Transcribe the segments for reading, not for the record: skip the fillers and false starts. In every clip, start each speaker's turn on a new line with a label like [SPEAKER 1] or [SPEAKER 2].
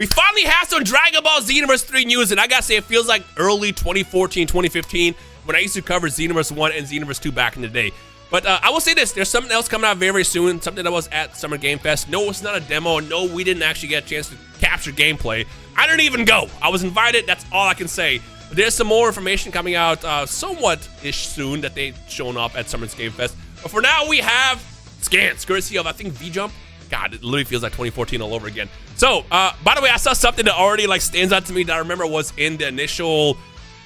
[SPEAKER 1] We finally have some Dragon Ball Xenoverse 3 news, and I gotta say, it feels like early 2014, 2015, when I used to cover Xenoverse 1 and Xenoverse 2 back in the day. But I will say this, there's something else coming out very, very soon, something that was at Summer Game Fest. No, it's not a demo. No, we didn't actually get a chance to capture gameplay. I didn't even go. I was invited, that's all I can say. But there's some more information coming out somewhat-ish soon that they've shown up at Summer's Game Fest. But for now, we have scans, courtesy of, I think, V-Jump. God, it literally feels like 2014 all over again. So, by the way, I saw something that already like stands out to me that I remember was in the initial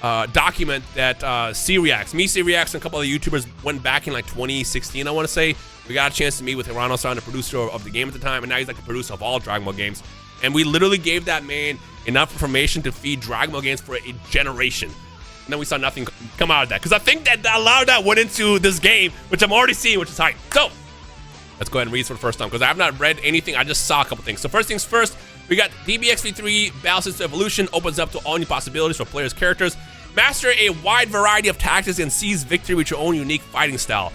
[SPEAKER 1] document that C-Reacts, and a couple of YouTubers went back in like 2016, I want to say. We got a chance to meet with Hirano-san, the producer of the game at the time, and now he's like the producer of all Dragon Ball games. And we literally gave that man enough information to feed Dragon Ball games for a generation. And then we saw nothing come out of that. Because I think that a lot of that went into this game, which I'm already seeing, which is hype. So, let's go ahead and read this for the first time, because I have not read anything. I just saw a couple things. So first things first, we got DBXV3 Battle System Evolution opens up to all new possibilities for players' characters. Master a wide variety of tactics and seize victory with your own unique fighting style.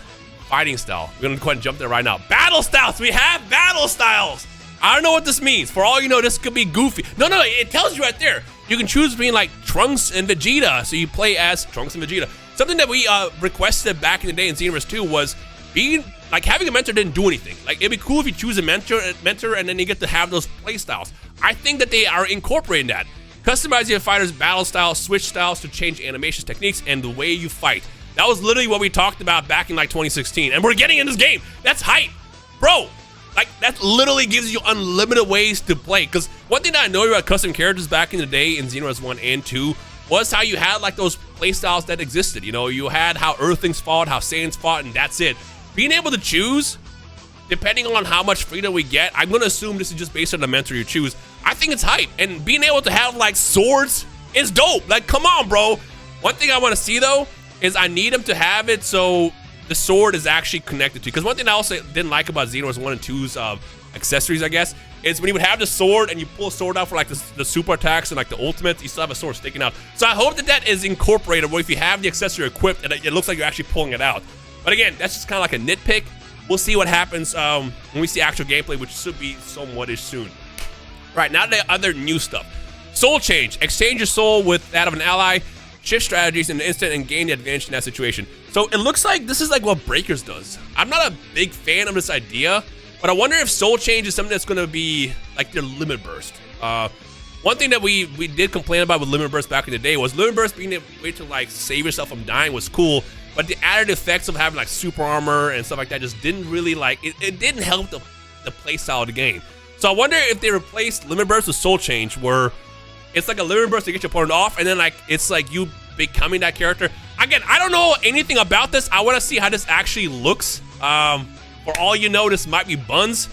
[SPEAKER 1] We're going to go ahead and jump there right now. Battle styles. We have battle styles. I don't know what this means. For all you know, this could be goofy. No, it tells you right there. You can choose between like Trunks and Vegeta. So you play as Trunks and Vegeta. Something that we requested back in the day in Xenoverse 2 was being like having a mentor didn't do anything. Like it'd be cool if you choose a mentor and then you get to have those play styles. I think that they are incorporating that. Customize your fighter's battle style, switch styles to change animation techniques and the way you fight. That was literally what we talked about back in like 2016. And we're getting in this game. That's hype. Bro, like that literally gives you unlimited ways to play. Because one thing that I know about custom characters back in the day in Xenoverse 1 and 2 was how you had like those play styles that existed. You know, you had how Earthlings fought, how Saiyans fought, and that's it. Being able to choose, depending on how much freedom we get, I'm gonna assume this is just based on the mentor you choose. I think it's hype, and being able to have like swords is dope. Like, come on, bro. One thing I want to see though is I need them to have it so the sword is actually connected to. Because one thing I also didn't like about Xenoverse 1 and 2's accessories, I guess, is when you would have the sword and you pull a sword out for like the super attacks and like the ultimates, you still have a sword sticking out. So I hope that that is incorporated where if you have the accessory equipped, it looks like you're actually pulling it out. But again, that's just kind of like a nitpick. We'll see what happens when we see actual gameplay, which should be somewhat-ish soon. Right, now the other new stuff. Soul change. Exchange your soul with that of an ally. Shift strategies in an instant and gain the advantage in that situation. So it looks like this is like what Breakers does. I'm not a big fan of this idea, but I wonder if soul change is something that's going to be like their limit burst. One thing that we did complain about with limit burst back in the day was limit burst being a way to like save yourself from dying was cool, but the added effects of having like super armor and stuff like that just didn't really like, it didn't help the play style of the game. So I wonder if they replaced limit burst with soul change, where it's like a limit burst to get your opponent off, and then like it's like you becoming that character. Again, I don't know anything about this. I want to see how this actually looks. For all you know, this might be buns,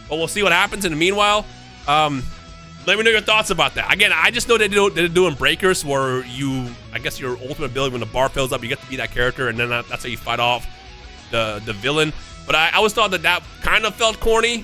[SPEAKER 1] but we'll see what happens in the meanwhile. Let me know your thoughts about that. Again, I just know they're doing Breakers, where you, I guess your ultimate ability when the bar fills up, you get to be that character, and then that's how you fight off the villain. But I always thought that kind of felt corny.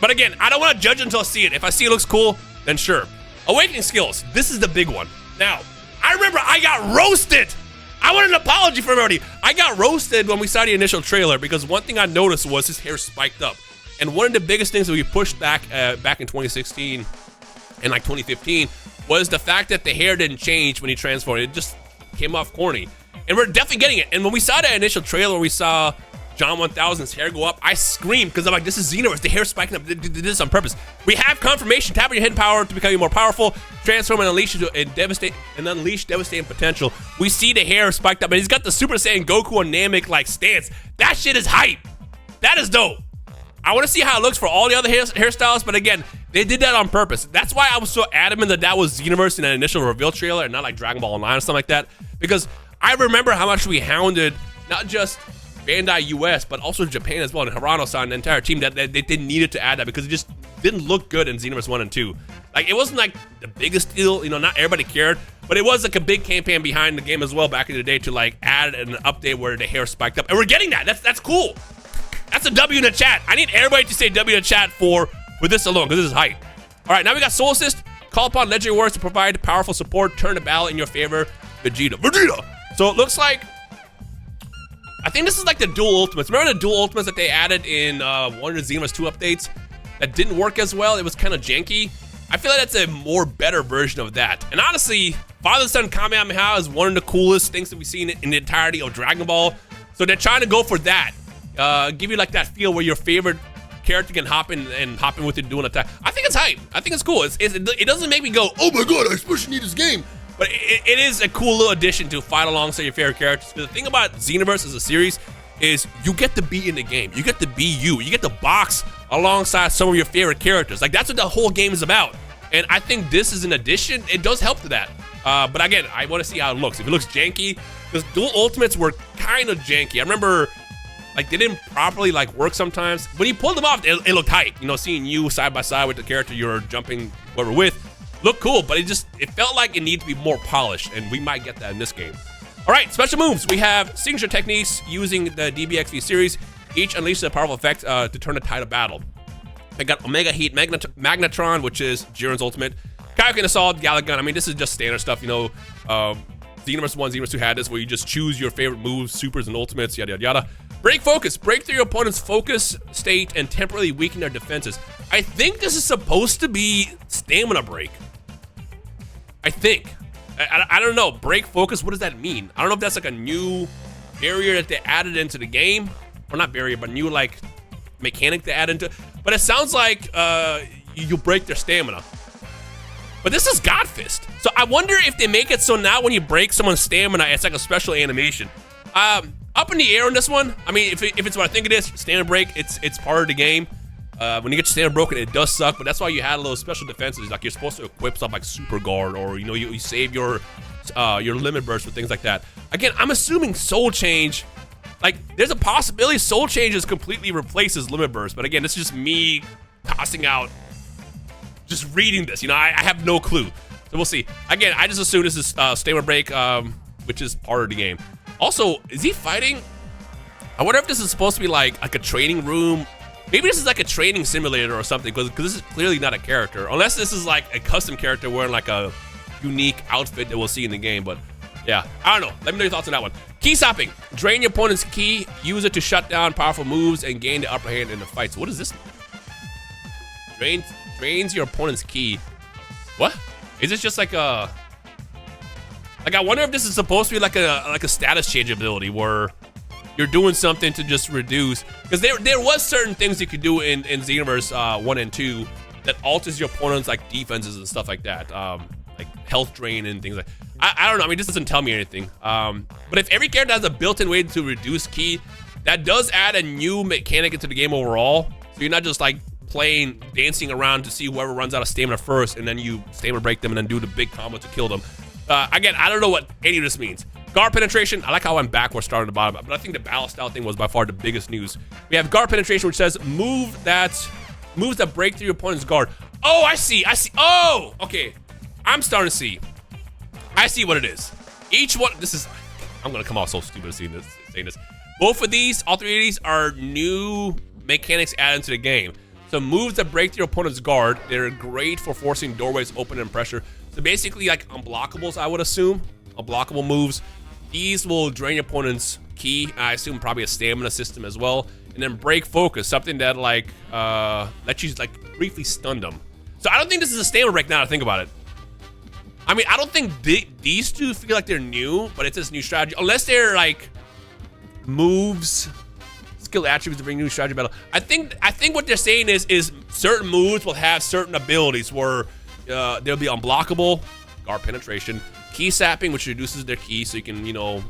[SPEAKER 1] But again, I don't want to judge until I see it. If I see it looks cool, then sure. Awakening skills. This is the big one. Now, I remember I got roasted. I want an apology from everybody. I got roasted when we saw the initial trailer because one thing I noticed was his hair spiked up. And one of the biggest things that we pushed back in 2016 and like 2015 was the fact that the hair didn't change when he transformed. It just came off corny. And we're definitely getting it. And when we saw that initial trailer, we saw John 1000's hair go up, I screamed because I'm like, this is Xenoverse, the hair spiking up, they did this on purpose. We have confirmation. Tap on your hidden power to become more powerful, transform and unleash devastating potential. We see the hair spiked up, and he's got the Super Saiyan Goku and Namek like stance. That shit is hype. That is dope. I want to see how it looks for all the other hairstyles, but again, they did that on purpose. That's why I was so adamant that was Xenoverse in that initial reveal trailer and not like Dragon Ball Online or something like that, because I remember how much we hounded not just Bandai US, but also Japan as well, and Hirano-san and the entire team that they needed to add that because it just didn't look good in Xenoverse 1 and 2. Like, it wasn't like the biggest deal, you know, not everybody cared, but it was like a big campaign behind the game as well back in the day to like add an update where the hair spiked up, and we're getting that. That's cool. That's a W in the chat. I need everybody to say W in the chat for this alone, because this is hype. All right, now we got Soul Assist. Call upon legendary warriors to provide powerful support. Turn the battle in your favor. Vegeta. So it looks like, I think this is like the dual ultimates. Remember the dual ultimates that they added in one of the Xenoverse 2 updates that didn't work as well? It was kind of janky. I feel like that's a more better version of that. And honestly, Father Son Kamehameha is one of the coolest things that we've seen in the entirety of Dragon Ball. So they're trying to go for that. Give you like that feel where your favorite character can hop in with you doing attack. I think it's hype. I think it's cool. It doesn't make me go, oh my god, I especially need this game. But it is a cool little addition to fight alongside your favorite characters. The thing about Xenoverse as a series is you get to be in the game. You get to be you. You get to box alongside some of your favorite characters. Like, that's what the whole game is about. And I think this is an addition. It does help to that. But again, I want to see how it looks. If it looks janky, because dual ultimates were kind of janky. I remember, like, they didn't properly, like, work sometimes. When you pulled them off, it looked hype. You know, seeing you side by side with the character you're jumping whoever with looked cool, but it felt like it needed to be more polished, and we might get that in this game. All right, special moves. We have signature techniques using the DBXV series. Each unleashes a powerful effect to turn the tide of battle. I got Omega Heat Magnetron, which is Jiren's ultimate. Kaioken Assault, Galagun. I mean, this is just standard stuff, you know. Xenoverse 1, Xenoverse 2 had this, where you just choose your favorite moves, supers, and ultimates, yada, yada, yada. Break focus. Break through your opponent's focus state and temporarily weaken their defenses. I think this is supposed to be stamina break. I think. I don't know. Break focus, what does that mean? I don't know if that's like a new barrier that they added into the game. Or not barrier, but new, like, mechanic to add into. But it sounds like you break their stamina. But this is God Fist. So I wonder if they make it so now when you break someone's stamina, it's like a special animation. Up in the air on this one. I mean, if it's what I think it is, stamina break, it's part of the game. When you get your stamina broken, it does suck, but that's why you had a little special defenses. Like, you're supposed to equip stuff like Super Guard, or, you know, you save your limit burst for things like that. Again, I'm assuming Soul Change, like, there's a possibility Soul Change is completely replaces limit burst, but again, this is just me tossing out, just reading this, you know, I have no clue. So we'll see. Again, I just assume this is stamina break, which is part of the game. Also, is he fighting? I wonder if this is supposed to be like a training room. Maybe this is like a training simulator or something, because this is clearly not a character. Unless this is like a custom character wearing like a unique outfit that we'll see in the game. But yeah, I don't know. Let me know your thoughts on that one. Key stopping. Drain your opponent's key. Use it to shut down powerful moves and gain the upper hand in the fight. So what does this mean? Drains your opponent's key. What? Is this just like a... Like, I wonder if this is supposed to be like a status change ability where you're doing something to just reduce, because there was certain things you could do in Xenoverse 1 and 2 that alters your opponent's like defenses and stuff like that, like health drain and things like. I don't know. I mean, this doesn't tell me anything. But if every character has a built-in way to reduce ki, that does add a new mechanic into the game overall. So you're not just like playing, dancing around to see whoever runs out of stamina first, and then you stamina break them and then do the big combo to kill them. Again, I don't know what any of this means. Guard penetration, I like how I went backwards starting at the bottom, but I think the battle style thing was by far the biggest news. We have guard penetration, which says moves that break through your opponent's guard. Oh, I see. Oh, okay. I'm starting to see. I see what it is. Each one, I'm gonna come out so stupid saying this. Both of these, all three of these are new mechanics added into the game. So moves that break through your opponent's guard, they're great for forcing doorways open and pressure. So basically like unblockables, I would assume. Unblockable moves. These will drain your opponent's ki. I assume probably a stamina system as well. And then break focus, something that like lets you like briefly stun them. So I don't think this is a stamina break now to think about it. I mean, I don't think these two feel like they're new, but it's this new strategy. Unless they're like moves, skill attributes to bring new strategy battle. I think what they're saying is certain moves will have certain abilities where they'll be unblockable, guard penetration, key sapping, which reduces their key so you can, you know,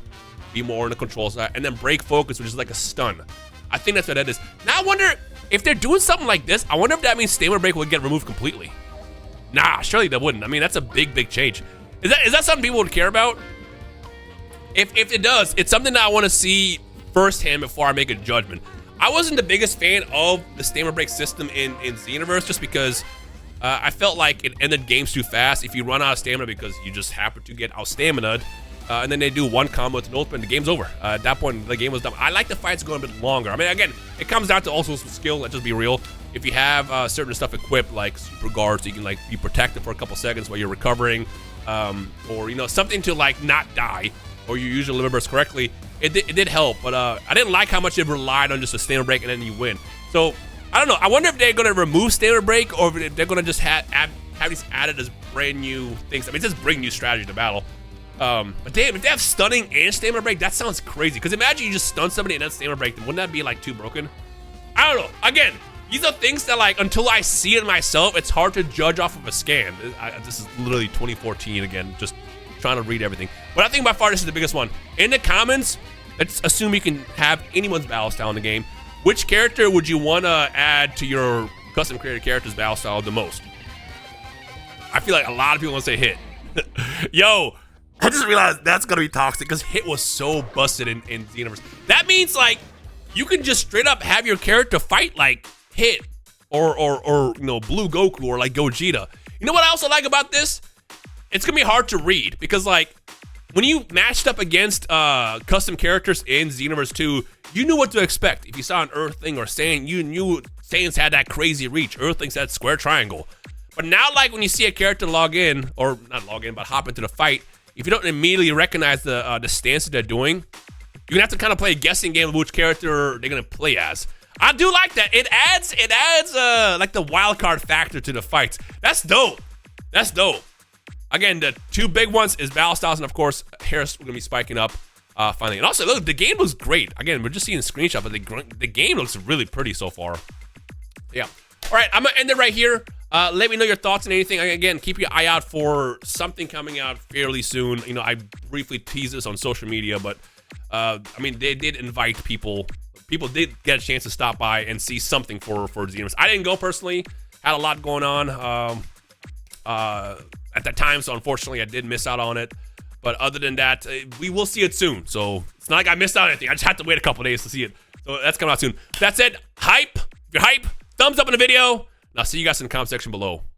[SPEAKER 1] be more in the control side, and then break focus, which is like a stun. I think that's what that is. Now I wonder if they're doing something like this. I wonder if that means stamina break will get removed completely. Nah, surely that wouldn't. I mean, that's a big change. Is that something people would care about? If it does, it's something that I want to see firsthand before I make a judgment. I wasn't the biggest fan of the stamina break system in Xenoverse, just because I felt like it ended games too fast. If you run out of stamina because you just happen to get out stamina'd, and then they do one combo with an ultimate, and the game's over. At that point, the game was done. I like the fights going a bit longer. I mean, again, it comes down to also some skill. Let's just be real. If you have certain stuff equipped, like super guards, so you can like be protected for a couple seconds while you're recovering, or you know, something to like not die, or you use your limit burst correctly, it did help. But I didn't like how much it relied on just a stamina break and then you win. So I don't know. I wonder if they're gonna remove stamina break, or if they're gonna just have have these added as brand new things. I mean, it says bring new strategy to battle. But damn, if they have stunning and stamina break, that sounds crazy. Because imagine you just stun somebody and then stamina break them. Wouldn't that be like too broken? I don't know. Again, these are things that like until I see it myself, it's hard to judge off of a scan. This is literally 2014 again, just trying to read everything. But I think by far this is the biggest one. In the comments, let's assume you can have anyone's battle style in the game. Which character would you want to add to your custom created character's battle style the most? I feel like a lot of people want to say Hit. Yo, I just realized that's gonna be toxic because Hit was so busted in Xenoverse. That means like you can just straight up have your character fight like Hit or you know, Blue Goku or like Gogeta. You know what I also like about this? It's gonna be hard to read because like when you matched up against custom characters in Xenoverse 2, you knew what to expect. If you saw an Earthling or Saiyan, you knew Saiyans had that crazy reach. Earthlings had square triangle. But now, like when you see a character log in, or not log in, but hop into the fight, if you don't immediately recognize the stance that they're doing, you're gonna have to kind of play a guessing game of which character they're gonna play as. I do like that. It adds like the wild card factor to the fights. That's dope. That's dope. Again, the two big ones is battle styles, and of course, Harris gonna be spiking up finally. And also, look, the game looks great. Again, we're just seeing a screenshot, but the game looks really pretty so far. Yeah. All right, I'm gonna end it right here. Let me know your thoughts on anything. Again, keep your eye out for something coming out fairly soon. You know, I briefly teased this on social media, but I mean, they did invite people. People did get a chance to stop by and see something for Xenoverse. I didn't go personally. Had a lot going on at that time, so unfortunately, I did miss out on it. But other than that, we will see it soon. So it's not like I missed out on anything. I just have to wait a couple days to see it. So that's coming out soon. That's it. Hype. If you're hype, thumbs up in the video. And I'll see you guys in the comment section below.